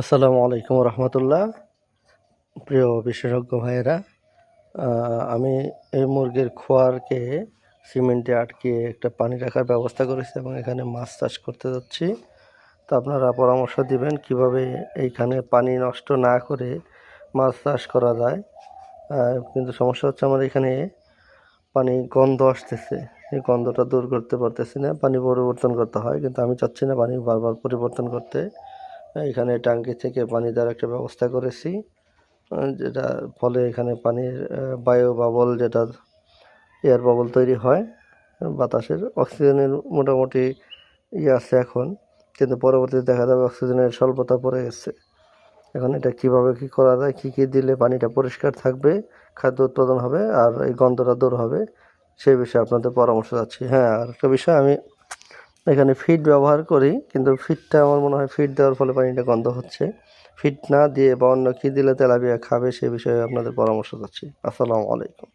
আসসালামু আলাইকুম রহমতুল্লাহ। প্রিয় বিশেষজ্ঞ ভাইয়েরা, আমি এই মুরগির খোয়ারকে সিমেন্টে আটকিয়ে একটা পানি রাখার ব্যবস্থা করেছি এবং এখানে মাছ চাষ করতে যাচ্ছি। তো আপনারা পরামর্শ দিবেন কিভাবে এইখানে পানি নষ্ট না করে মাছ চাষ করা যায়। কিন্তু সমস্যা হচ্ছে আমার এখানে পানি গন্ধ আসতেছে, এই গন্ধটা দূর করতে পারতেছি না। পানি পরিবর্তন করতে হয়, কিন্তু আমি চাচ্ছি না পানি বারবার পরিবর্তন করতে। এখানে ট্যাঙ্কি থেকে পানি দেওয়ার একটা ব্যবস্থা করেছি, যেটা ফলে এখানে পানির বায়ু বাবল, যেটা এয়ার বাবল তৈরি হয়। বাতাসের অক্সিজেনের মোটামুটি আছে এখন, কিন্তু পরবর্তীতে দেখা যাবে অক্সিজেনের স্বল্পতা পড়ে গেছে। এখন এটা কিভাবে কি করা যায়, কী কী দিলে পানিটা পরিষ্কার থাকবে, খাদ্য উৎপাদন হবে আর এই গন্ধটা দূর হবে, সেই বিষয়ে আপনাদের পরামর্শ চাচ্ছি। হ্যাঁ, আর একটা বিষয়, আমি এখানে ফিড ব্যবহার করি, কিন্তু ফিডটা আমার মনে হয় ফিড দেওয়ার ফলে পানিটা গন্ধ হচ্ছে। ফিড না দিয়ে বা অন্য কী দিলে তেলাপিয়া খাবে, সে বিষয়ে আপনাদের পরামর্শ চাচ্ছি। আসসালামু আলাইকুম।